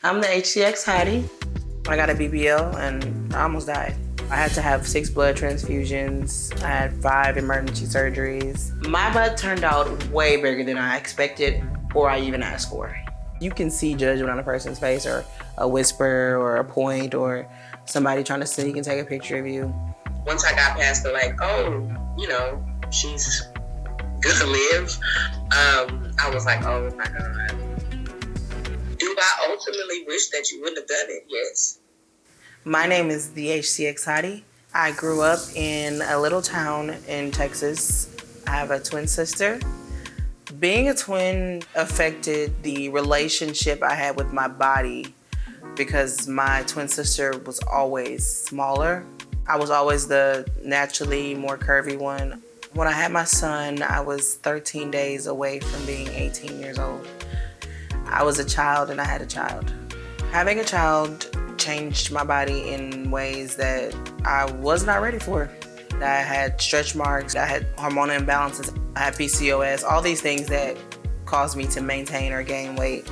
I'm the TheeHtxHottiee. I got a BBL and I almost died. I had to have 6 blood transfusions. I had 5 emergency surgeries. My butt turned out way bigger than I expected or I even asked for. You can see judgment on a person's face, or a whisper or a point or somebody trying to sneak and take a picture of you. Once I got past the like, oh, she's good to live, I was like, oh my God. Do I ultimately wish that you wouldn't have done it? Yes. My name is TheeHtxHottiee. I grew up in a little town in Texas. I have a twin sister. Being a twin affected the relationship I had with my body because my twin sister was always smaller. I was always the naturally more curvy one. When I had my son, I was 13 days away from being 18 years old. I was a child and I had a child. Having a child changed my body in ways that I was not ready for. I had stretch marks, I had hormonal imbalances, I had PCOS, all these things that caused me to maintain or gain weight.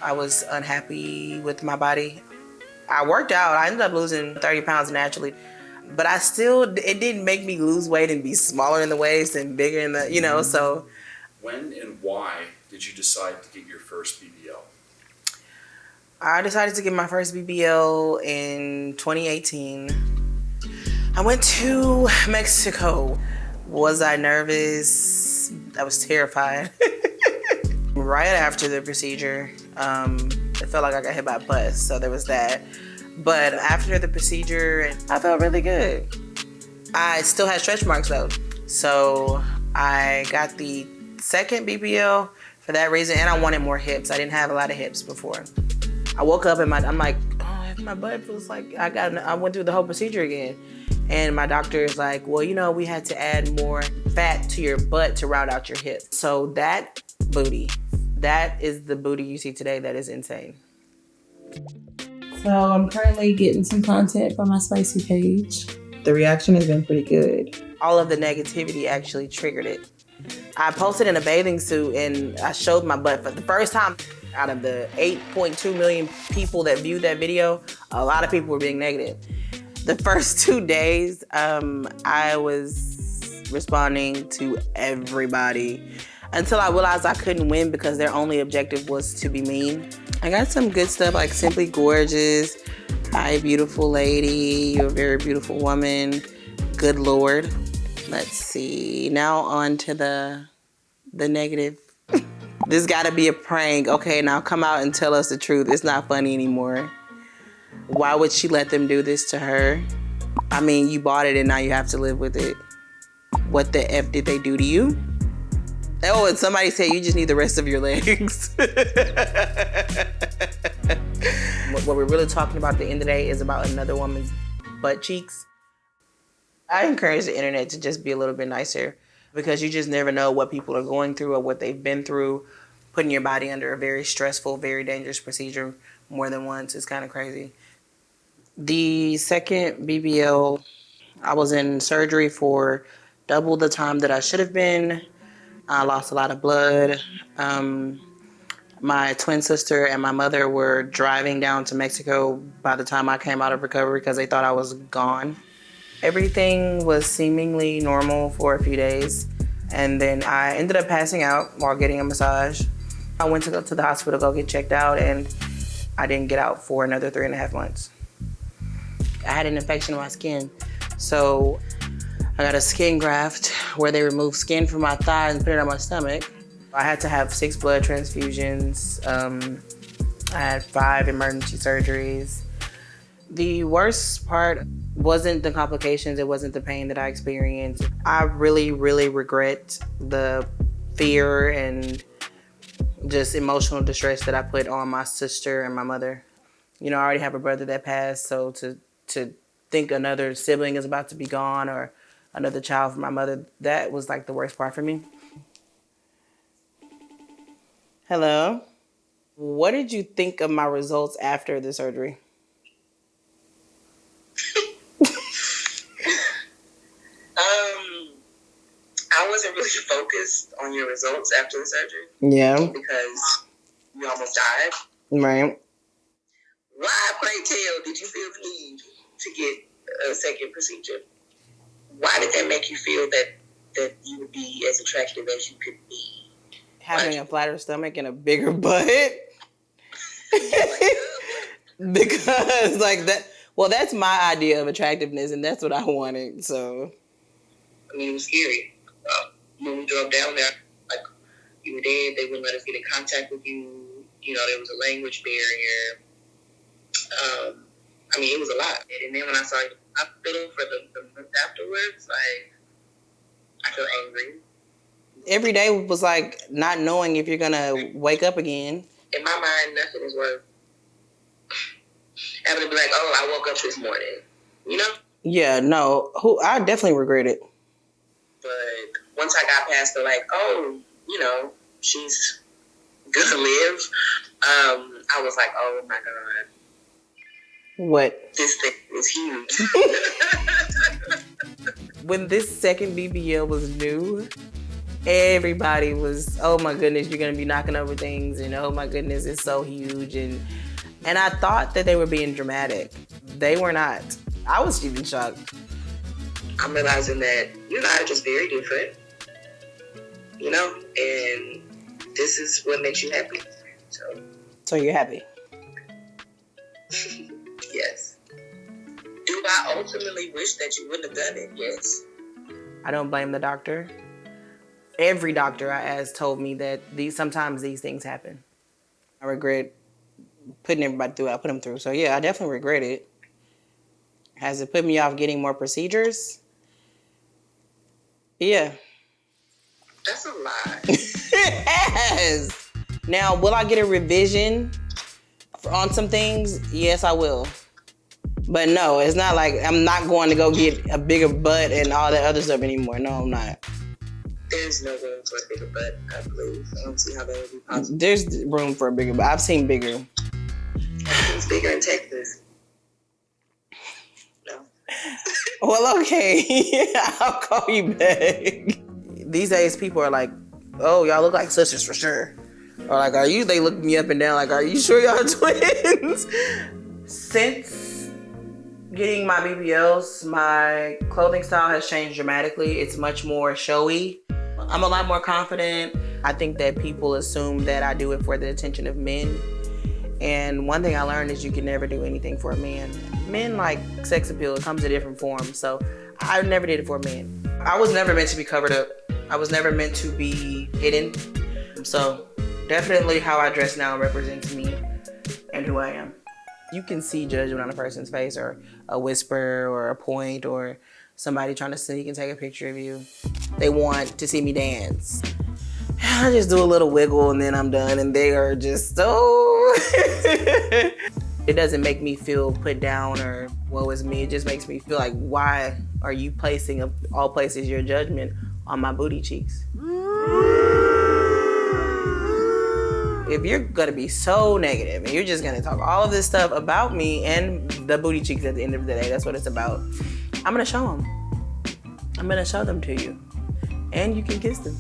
I was unhappy with my body. I worked out, I ended up losing 30 pounds naturally, but it didn't make me lose weight and be smaller in the waist and bigger in the, so. When and why did you decide to get your first BBL? I decided to get my first BBL in 2018. I went to Mexico. Was I nervous? I was terrified. Right after the procedure, it felt like I got hit by a bus, so there was that. But after the procedure, I felt really good. I still had stretch marks though. So I got the second BBL for that reason, and I wanted more hips. I didn't have a lot of hips before. I woke up and I'm like, oh, my butt feels like I went through the whole procedure again. And my doctor is like, well, we had to add more fat to your butt to round out your hips. So that is the booty you see today. That is insane. So I'm currently getting some content for my spicy page. The reaction has been pretty good. All of the negativity actually triggered it. I posted in a bathing suit and I showed my butt for the first time. Out of the 8.2 million people that viewed that video, a lot of people were being negative. The first 2 days, I was responding to everybody until I realized I couldn't win because their only objective was to be mean. I got some good stuff like Simply Gorgeous, Hi Beautiful Lady, You're a Very Beautiful Woman, Good Lord. Let's see, now on to the negative. This gotta be a prank. Okay, now come out and tell us the truth. It's not funny anymore. Why would she let them do this to her? I mean, you bought it and now you have to live with it. What the F did they do to you? Oh, and somebody said you just need the rest of your legs. What we're really talking about at the end of the day is about another woman's butt cheeks. I encourage the internet to just be a little bit nicer because you just never know what people are going through or what they've been through. Putting your body under a very stressful, very dangerous procedure more than once is kind of crazy. The second BBL, I was in surgery for double the time that I should have been. I lost a lot of blood. My twin sister and my mother were driving down to Mexico by the time I came out of recovery because they thought I was gone. Everything was seemingly normal for a few days, and then I ended up passing out while getting a massage. I went to go to the hospital, go get checked out, and I didn't get out for another 3.5 months. I had an infection in my skin, so I got a skin graft where they removed skin from my thigh and put it on my stomach. I had to have 6 blood transfusions. I had 5 emergency surgeries. The worst part wasn't the complications, it wasn't the pain that I experienced. I really, really regret the fear and just emotional distress that I put on my sister and my mother. I already have a brother that passed, so to think another sibling is about to be gone or another child from my mother, that was like the worst part for me. Hello? What did you think of my results after the surgery? I wasn't really focused on your results after the surgery. Yeah. Because you almost died. Right. tell did you feel the need to get a second procedure? Why did that make you feel that you would be as attractive as you could be? Having a flatter stomach and a bigger butt. Because like that, well, that's my idea of attractiveness, and that's what I wanted. So, I mean, it was scary. When we drove down there, like you were there, they wouldn't let us get in contact with you. You know, there was a language barrier. I mean, it was a lot. And then when I saw you in the hospital for the month afterwards, like, I felt angry. every day was like not knowing if you're gonna wake up again. In my mind, nothing is worth having to be like, oh, I woke up this morning. You know? Yeah, no. I definitely regret it. But once I got past the like, oh, you know, she's gonna live, I was like, oh my God. What? This thing is huge. When this second BBL was new, everybody was, oh my goodness, you're gonna be knocking over things, and oh my goodness, it's so huge, and I thought that they were being dramatic. They were not. I was even shocked. I'm realizing that you and I are just very different, you know, and this is what makes you happy. So you're happy? Yes. Do I ultimately wish that you wouldn't have done it? Yes. I don't blame the doctor. Every doctor I asked told me that sometimes these things happen. I regret putting everybody through what I put them through. So yeah, I definitely regret it. Has it put me off getting more procedures? Yeah. That's a lie. It has. Now, will I get a revision on some things? Yes, I will. But no, it's not like I'm not going to go get a bigger butt and all that other stuff anymore. No, I'm not. There's no room for a bigger butt, I believe. I don't see how that would be possible. There's room for a bigger butt. I've seen bigger. It's bigger in Texas. No. Well, okay. I'll call you back. These days, people are like, oh, y'all look like sisters for sure. Or like, they look me up and down like, are you sure y'all twins? Since getting my BBLs, my clothing style has changed dramatically. It's much more showy. I'm a lot more confident. I think that people assume that I do it for the attention of men. And one thing I learned is you can never do anything for a man. Men like sex appeal. It comes in different forms. So I never did it for a man. I was never meant to be covered up. I was never meant to be hidden. So definitely how I dress now represents me and who I am. You can see judgment on a person's face, or a whisper or a point, or somebody trying to sneak and take a picture of you. They want to see me dance. I just do a little wiggle and then I'm done, and they are just so... It doesn't make me feel put down or woe is me. It just makes me feel like, why are you placing, of all places, your judgment on my booty cheeks? If you're gonna be so negative and you're just gonna talk all of this stuff about me and the booty cheeks at the end of the day, that's what it's about, I'm gonna show them. I'm gonna show them to you. And you can kiss them.